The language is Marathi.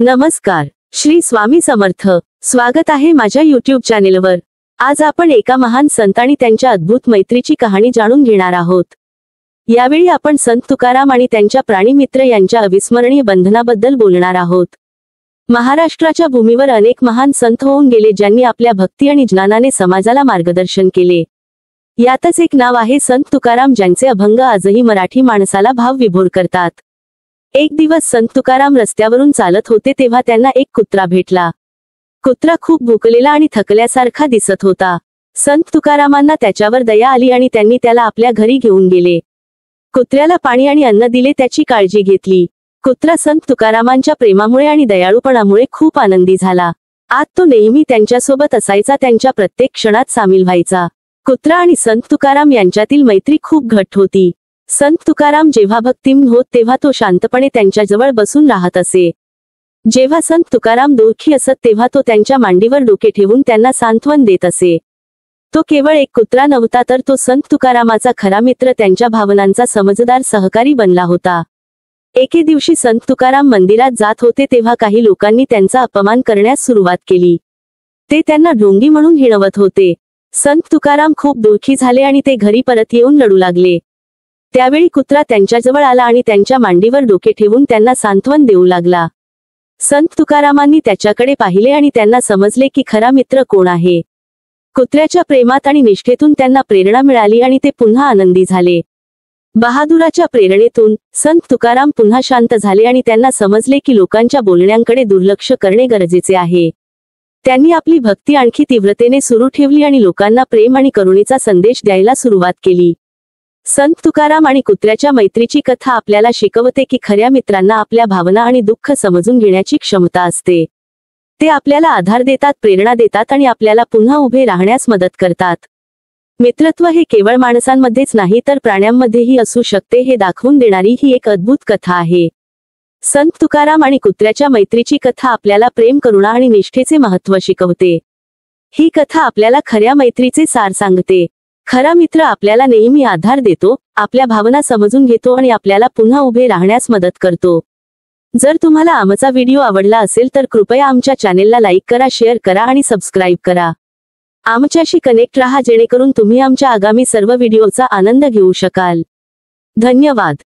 नमस्कार, श्री स्वामी समर्थ. स्वागत आहे माझ्या YouTube चॅनेलवर. आज आपण एका महान संत आणि त्यांच्या अद्भुत मैत्रीची कहाणी जाणून घेणार आहोत. यावेळी आपण संत तुकाराम आणि त्यांच्या प्राणीमित्र यांच्या अविस्मरणीय बंधनाबद्दल बोलणार आहोत. महाराष्ट्राच्या भूमीवर अनेक महान संत होऊन गेले ज्यांनी आपल्या भक्ती आणि ज्ञानाने समाजाला मार्गदर्शन केले. यातच एक नाव आहे संत तुकाराम, ज्यांचे अभंग आजही मराठी माणसाला भावविभोर करतात. एक दिवस संत तुकाराम रस्त्यावरून चालत होते तेव्हा त्यांना एक कुत्रा भेटला. कुत्रा खूप भुकलेला आणि थकल्यासारखा दिसत होता. संत तुकारामांना त्याच्यावर दया आली आणि त्यांनी त्याला आपल्या घरी घेऊन गेले. कुत्र्याला पाणी आणि अन्न दिले, त्याची काळजी घेतली. कुत्रा संत तुकारामांच्या प्रेमामुळे आणि दयाळूपणामुळे खूप आनंदी झाला. आज तो नेहमी त्यांच्यासोबत असायचा, त्यांच्या प्रत्येक क्षणात सामील व्हायचा. कुत्रा आणि संत तुकाराम यांच्यातील मैत्री खूप घट्ट होती. संत तुकाराम जेव्हा भक्तिमग्न होत तेव्हा तो शांतपणे त्यांच्याजवळ बसून राहत असे. जेव्हा संत तुकाराम दुःखी असत तेव्हा तो त्यांच्या मांडीवर डोके ठेवून त्यांना सांत्वन देत असे. तो केवळ एक कुत्रा नव्हता, तर तो संत तुकारामाचा खरा मित्र, त्यांच्या भावनांचा समजदार सहकारी बनला होता. एके दिवशी संत तुकाराम मंदिरात जात होते तेव्हा काही लोकांनी त्यांचा अपमान करण्यास सुरुवात केली. ते त्यांना ढोंगी म्हणून हिणवत होते. संत तुकाराम खूप दुःखी झाले आणि ते घरी परत येऊन रडू लागले. त्यावेळी कुत्रा त्यांच्याजवळ आला आणि त्यांच्या मांडीवर डोके ठेवून त्यांना सांत्वन देऊ लागला. संत तुकारामांनी त्याच्याकडे पाहिले आणि त्यांना समजले की खरा मित्र कोण आहे. कुत्र्याच्या प्रेमात आणि निष्ठेतून त्यांना प्रेरणा मिळाली आणि ते पुन्हा आनंदी झाले. बहादुराच्या प्रेरणेतून संत तुकाराम पुन्हा शांत झाले आणि त्यांना समजले की लोकांच्या बोलण्यांकडे दुर्लक्ष करणे गरजेचे आहे. त्यांनी आपली भक्ती आणखी तीव्रतेने सुरू ठेवली आणि लोकांना प्रेम आणि करुणेचा संदेश द्यायला सुरुवात केली. संत तुकाराम आणि कुत्र्याच्या मैत्रीची कथा आपल्याला शिकवते की खऱ्या मित्रांना आपल्या भावना आणि दुःख समजून घेण्याची क्षमता असते. ते आपल्याला आधार देतात, प्रेरणा देतात आणि आपल्याला पुन्हा उभे राहण्यास मदत करतात. मित्रत्व हे केवळ माणसांमध्येच नाही तर प्राण्यांमध्येही असू शकते हे दाखवून देणारी ही एक अद्भुत कथा आहे. संत तुकाराम आणि कुत्र्याच्या मैत्रीची कथा आपल्याला प्रेम, करुणा आणि निष्ठेचे महत्त्व शिकवते. ही कथा आपल्याला खऱ्या मैत्रीचे सार सांगते. खरा मित्र आपल्याला नेहमी आधार देतो, आपल्या भावना समजून घेतो आणि आपल्याला पुन्हा उभे राहण्यास मदत करतो. जर तुम्हाला आमचा व्हिडिओ आवडला असेल तर कृपया आमच्या चॅनेलला लाईक करा, शेअर करा आणि सबस्क्राईब करा. आमच्याशी कनेक्ट राहा जेणेकरून तुम्ही आमच्या आगामी सर्व व्हिडिओचा आनंद घेऊ शकाल. धन्यवाद.